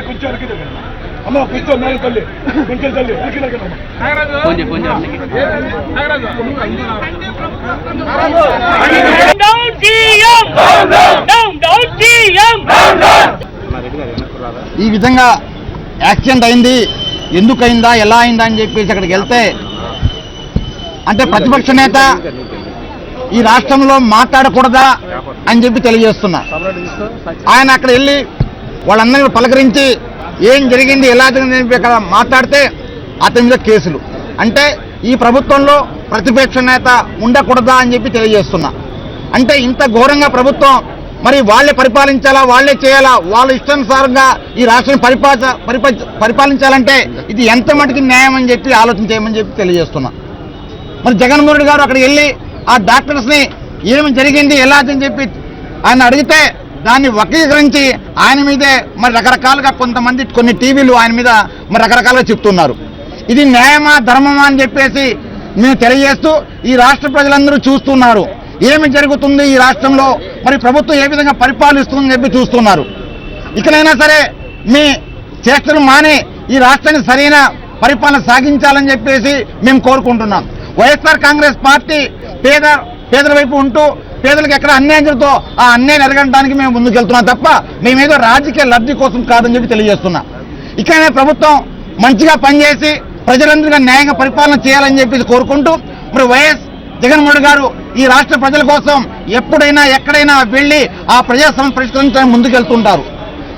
కొంచెం అమ్మ కొంచెం మేలు తల్లి కొంచెం తల్లి ఈ విధంగా యాక్సిడెంట్ అయింది, ఎందుకైందా, ఎలా అయిందా అని చెప్పేసి అక్కడికి వెళ్తే అంటే ప్రతిపక్ష నేత ఈ రాష్ట్రంలో మాట్లాడకూడదా అని చెప్పి తెలియజేస్తున్నా. ఆయన అక్కడ వెళ్ళి వాళ్ళందరినీ పలకరించి ఏం జరిగింది, ఎలా జరిగింది అని అక్కడ మాట్లాడితే అతని మీద కేసులు. అంటే ఈ ప్రభుత్వంలో ప్రతిపక్ష నేత ఉండకూడదా అని చెప్పి తెలియజేస్తున్నా. అంటే ఇంత ఘోరంగా ప్రభుత్వం మరి వాళ్ళే పరిపాలించాలా, వాళ్ళే చేయాలా, వాళ్ళ ఇష్టానుసారంగా ఈ రాష్ట్రాన్ని పరిపాలించాలంటే ఇది ఎంత మటుకు న్యాయం అని చెప్పి ఆలోచన చేయమని చెప్పి తెలియజేస్తున్నా. మరి జగన్మోహన్ రెడ్డి గారు అక్కడికి వెళ్ళి ఆ డాక్టర్స్ని ఏమి జరిగింది, ఎలా అని చెప్పి ఆయన అడిగితే దాన్ని వక్రీకరించి ఆయన మీదే మరి రకరకాలుగా కొంతమంది కొన్ని టీవీలు ఆయన మీద మరి రకరకాలుగా చెప్తున్నారు. ఇది న్యాయమా ధర్మమా అని చెప్పేసి మేము తెలియజేస్తూ ఈ రాష్ట్ర ప్రజలందరూ చూస్తున్నారు ఏమి జరుగుతుంది ఈ రాష్ట్రంలో, మరి ప్రభుత్వం ఏ విధంగా పరిపాలిస్తుందని చెప్పి చూస్తున్నారు. ఇకనైనా సరే మీ చేష్టలు మాని ఈ రాష్ట్రాన్ని సరైన పరిపాలన సాగించాలని చెప్పేసి మేము కోరుకుంటున్నాం. వైఎస్ఆర్ కాంగ్రెస్ పార్టీ పేదల వైపు ఉంటూ పేదలకు ఎక్కడ అన్యాయం జరుగుతో ఆ అన్యాయం ఎరగడానికి మేము ముందుకెళ్తున్నాం తప్ప మేమేదో రాజకీయ లబ్ధి కోసం కాదని చెప్పి తెలియజేస్తున్నాం. ఇకనే ప్రభుత్వం మంచిగా పనిచేసి ప్రజలందరికీ న్యాయంగా పరిపాలన చేయాలని చెప్పేసి కోరుకుంటూ మరి వైఎస్ జగన్మోహన్ గారు ఈ రాష్ట్ర ప్రజల కోసం ఎప్పుడైనా ఎక్కడైనా వెళ్ళి ఆ ప్రజా సమస్య పరిష్కరించడానికి ముందుకెళ్తుంటారు.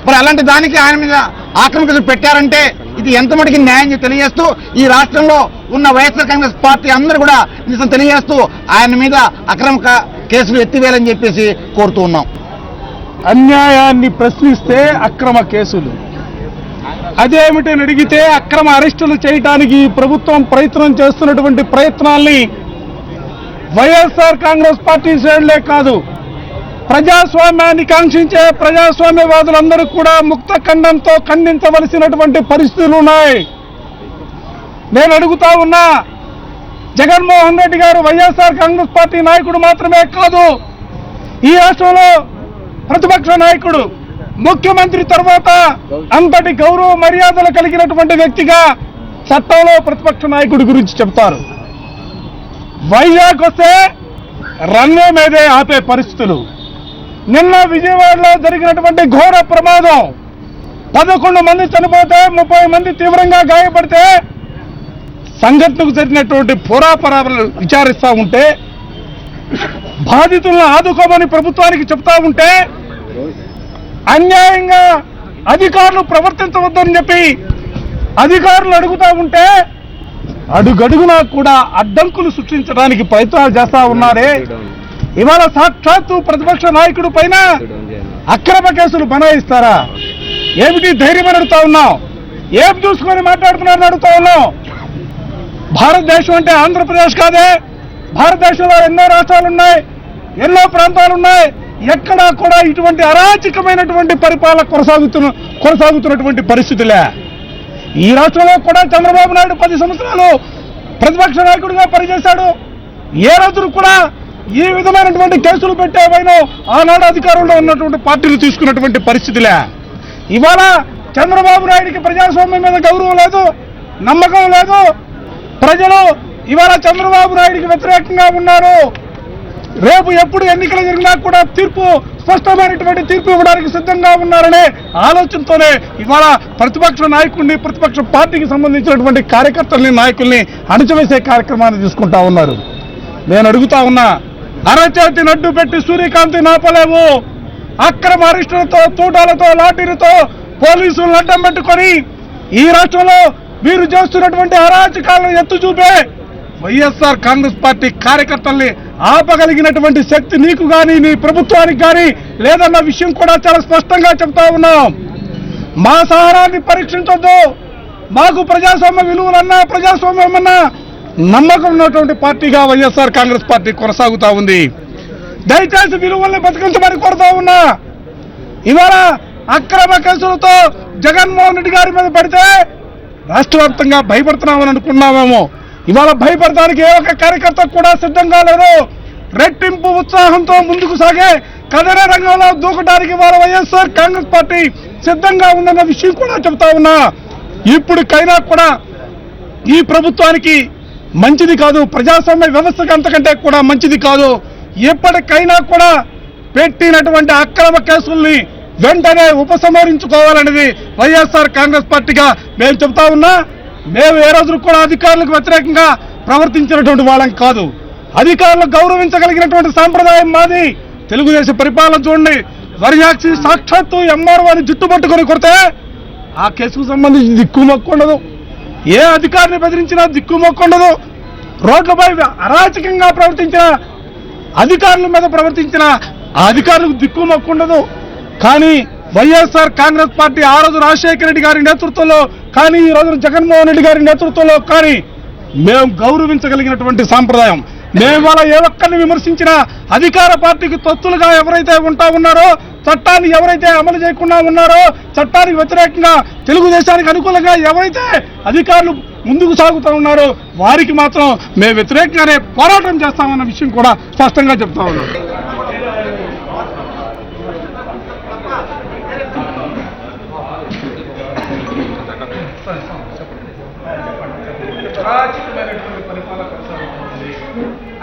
మరి అలాంటి దానికి ఆయన మీద ఆక్రమణ పెట్టారంటే ఇది ఎంత మటుకి న్యాయం తెలియజేస్తూ ఈ రాష్ట్రంలో ఉన్న వైఎస్ఆర్ కాంగ్రెస్ పార్టీ అందరూ కూడా నిజం తెలియజేస్తూ ఆయన మీద అక్రమ కేసులు ఎత్తివేయాలని చెప్పేసి కోరుతూ ఉన్నాం. అన్యాయాన్ని ప్రశ్నిస్తే అక్రమ కేసులు, అదేమిటని అడిగితే అక్రమ అరెస్టులు చేయడానికి ప్రభుత్వం ప్రయత్నం చేస్తున్నటువంటి ప్రయత్నాల్ని వైఎస్ఆర్ కాంగ్రెస్ పార్టీ శ్రేణులే కాదు ప్రజాస్వామ్యాన్ని కాంక్షించే ప్రజాస్వామ్యవాదులందరూ కూడా ముక్త ఖండంతో ఖండించవలసినటువంటి పరిస్థితులు ఉన్నాయి. నేను అడుగుతా ఉన్నా, జగన్మోహన్ రెడ్డి గారు వైఎస్ఆర్ కాంగ్రెస్ పార్టీ నాయకుడు మాత్రమే కాదు, ఈ రాష్ట్రంలో ప్రతిపక్ష నాయకుడు, ముఖ్యమంత్రి తర్వాత అంతటి గౌరవ మర్యాదలు కలిగినటువంటి వ్యక్తిగా చట్టంలో ప్రతిపక్ష నాయకుడి గురించి చెప్తారు. వైజాగ్ వస్తే రన్వే మీదే ఆపే పరిస్థితులు. నిన్న విజయవాడలో జరిగినటువంటి ఘోర ప్రమాదం, 11 మంది చనిపోతే 30 మంది తీవ్రంగా గాయపడితే సంఘటనకు జరిగినటువంటి పూరాపరాలు విచారిస్తూ ఉంటే, బాధితులను ఆదుకోమని ప్రభుత్వానికి చెప్తా ఉంటే, అన్యాయంగా అధికారులు ప్రవర్తించవద్దని చెప్పి అధికారులు అడుగుతా ఉంటే అడుగడుగునా కూడా అడ్డంకులు సృష్టించడానికి ప్రయత్నాలు చేస్తా ఉన్నారే. ఇవాళ సాక్షాత్తు ప్రతిపక్ష నాయకుడు పైన అక్రమ కేసులు బనాయిస్తారా? ఏమిటి ధైర్యం అని అడుగుతా ఉన్నాం. ఏం చూసుకొని మాట్లాడుతున్నారని అడుగుతా ఉన్నాం. భారతదేశం అంటే ఆంధ్రప్రదేశ్ కాదే, భారతదేశంలో ఎన్నో రాష్ట్రాలున్నాయి, ఎన్నో ప్రాంతాలున్నాయి. ఎక్కడా కూడా ఇటువంటి అరాచకమైనటువంటి పరిపాలన కొనసాగుతున్నటువంటి పరిస్థితులే. ఈ రాష్ట్రంలో కూడా చంద్రబాబు నాయుడు 10 సంవత్సరాలు ప్రతిపక్ష నాయకుడిగా పనిచేశాడు. ఏ రోజులు కూడా ఈ విధమైనటువంటి కేసులు పెట్టేవైనా ఆనాడు అధికారంలో ఉన్నటువంటి పార్టీలు తీసుకున్నటువంటి పరిస్థితులే. ఇవాళ చంద్రబాబు నాయుడికి ప్రజాస్వామ్యం మీద గౌరవం లేదు, నమ్మకం లేదు. ప్రజలు ఇవాళ చంద్రబాబు నాయుడికి వ్యతిరేకంగా ఉన్నారు. రేపు ఎప్పుడు ఎన్నికలు జరిగినా కూడా స్పష్టమైనటువంటి తీర్పు ఇవ్వడానికి సిద్ధంగా ఉన్నారనే ఆలోచనతోనే ఇవాళ ప్రతిపక్ష నాయకుడిని, ప్రతిపక్ష పార్టీకి సంబంధించినటువంటి కార్యకర్తల్ని, నాయకుల్ని అణచివేసే కార్యక్రమాన్ని తీసుకుంటా ఉన్నారు. నేను అడుగుతా ఉన్నా, అరచేతి నడ్డు పెట్టి సూర్యకాంతి నాపలేవు. అక్రమ అరెస్టులతో, తూటాలతో, లాఠీలతో పోలీసులను అడ్డం పెట్టుకొని ఈ రాష్ట్రంలో వీరు చేస్తున్నటువంటి అరాచకాలను ఎత్తు చూపే వైఎస్ఆర్ కాంగ్రెస్ పార్టీ కార్యకర్తల్ని ఆపగలిగినటువంటి శక్తి నీకు కానీ, నీ ప్రభుత్వానికి కానీ లేదన్న విషయం కూడా చాలా స్పష్టంగా చెప్తా ఉన్నాం. మా సహారాన్ని పరీక్షించొద్దు. మాకు ప్రజాస్వామ్య విలువలన్నా, ప్రజాస్వామ్యం అన్నా నమ్మకం ఉన్నటువంటి పార్టీగా వైఎస్ఆర్ కాంగ్రెస్ పార్టీ కొనసాగుతా ఉంది. దయచేసి విలువల్ని బతికించమని కోరుతా ఉన్నా. ఇవాళ అక్రమ కేసులతో జగన్మోహన్ రెడ్డి గారి మీద పడితే రాష్ట్ర వ్యాప్తంగా భయపడుతున్నామని అనుకున్నామేమో. ఇవాళ భయపడటానికి ఏ ఒక్క కార్యకర్త కూడా సిద్ధంగా లేదు. రెట్టింపు ఉత్సాహంతో ముందుకు సాగే కథన రంగంలో దూకడానికి ఇవాళ వైఎస్ఆర్ కాంగ్రెస్ పార్టీ సిద్ధంగా ఉందన్న విషయం కూడా చెబుతా ఉన్నా. ఇప్పటికైనా కూడా ఈ ప్రభుత్వానికి మంచిది కాదు, ప్రజాస్వామ్య వ్యవస్థకు అంతకంటే కూడా మంచిది కాదు. ఎప్పటికైనా కూడా పెట్టినటువంటి అక్రమ కేసుల్ని వెంటనే ఉపసంహరించుకోవాలనేది వైఎస్ఆర్ కాంగ్రెస్ పార్టీగా మేము చెబుతా ఉన్నా. మేము ఏ రోజు కూడా అధికారులకు వ్యతిరేకంగా ప్రవర్తించినటువంటి వాళ్ళం కాదు. అధికారులు గౌరవించగలిగినటువంటి సాంప్రదాయం మాది. తెలుగుదేశం పరిపాలన చూడండి, వరియాక్షి సాక్షాత్తు ఎంఆర్ఓని జుట్టుపట్టుకొని కొడితే ఆ కేసుకు సంబంధించి దిక్కుమొక్కు ఉండదు. ఏ అధికారిని బెదిరించినా దిక్కుమొక్కు ఉండదు. రోడ్లపై అరాచకంగా ప్రవర్తించిన అధికారుల మీద ప్రవర్తించిన ఆ అధికారులకు దిక్కుమొక్కు ఉండదు. కానీ వైఎస్ఆర్ కాంగ్రెస్ పార్టీ ఆ రోజు రాజశేఖర రెడ్డి గారి నేతృత్వంలో కానీ ఈ రోజున జగన్మోహన్ రెడ్డి గారి నేతృత్వంలో కానీ మేము గౌరవించగలిగినటువంటి సాంప్రదాయం. మేము వాళ్ళ ఏ ఒక్కరిని విమర్శించినా అధికార పార్టీకి తొత్తులుగా ఎవరైతే ఉంటా ఉన్నారో, చట్టాన్ని ఎవరైతే అమలు చేయకుండా ఉన్నారో, చట్టానికి వ్యతిరేకంగా తెలుగుదేశానికి అనుకూలంగా ఎవరైతే అధికారులు ముందుకు సాగుతూ ఉన్నారో వారికి మాత్రం మేము వ్యతిరేకంగానే పోరాటం చేస్తామన్న విషయం కూడా స్పష్టంగా చెప్తా ఉన్నాం. అరాచకమైనటువంటి పరిపాలన కొనసాగుతుంది.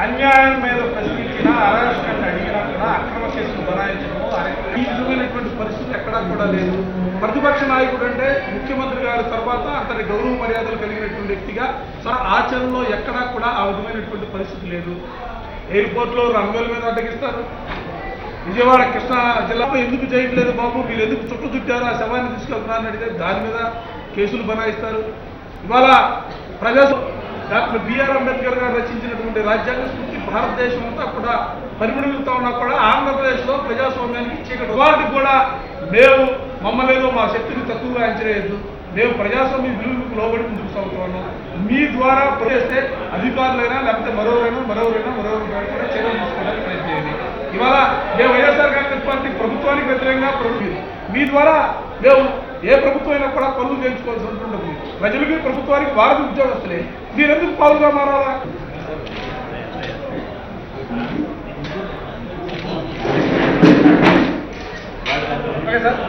అన్యాయం మీద ప్రశ్నించినా, అరాచకాన్ని అడిగినా కూడా అక్రమ కేసులు బనాయించడము ఈ విధమైనటువంటి పరిస్థితి ఎక్కడా కూడా లేదు. ప్రతిపక్ష నాయకుడు అంటే ముఖ్యమంత్రి గారి తర్వాత అంతటి గౌరవ మర్యాదలు కలిగినటువంటి వ్యక్తిగా ఆచరణలో ఎక్కడా కూడా ఆ విధమైనటువంటి పరిస్థితి లేదు. ఎయిర్పోర్ట్లో రంగుల మీద అడ్డగిస్తారు. విజయవాడ కృష్ణా జిల్లాలో ఎందుకు చేయట్లేదు బాబు, మీరు ఎందుకు చుట్టారు, ఆ శవాన్ని తీసుకెళ్తున్నారని అడిగితే దాని మీద కేసులు బనాయిస్తారు. ఇవాళ డాక్టర్ బిఆర్ అంబేద్కర్ గారు రచించినటువంటి రాజ్యాంగ స్ఫూర్తి భారతదేశం అంతా కూడా పరిమళిస్తూ ఉన్నా కూడా ఆంధ్రప్రదేశ్లో ప్రజాస్వామ్యానికి చీకటి. వాటికి కూడా మేము మమ్మల్ని మా శక్తిని తక్కువగా అంచనేయద్దు. మేము ప్రజాస్వామ్య విలువలకు లోబడి ముందుకు సాగుతున్నాం. మీ ద్వారా చేస్తే అధికారులైనా లేకపోతే మరోవరైనా కూడా చర్యలు తీసుకోవడానికి ప్రయత్నం చేయండి. ఇవాళ మేము వైఎస్ఆర్ కాంగ్రెస్ పార్టీ ప్రభుత్వానికి వ్యతిరేకంగా మీ ద్వారా మేము ఏ ప్రభుత్వం అయినా కూడా పనులు చేయించుకోవాల్సి ఉంటుంది. ప్రజలకి ప్రభుత్వానికి వారికి ఉద్యోగస్తులే, మీరెందుకు పాలుగా మారాలా? Okay sir.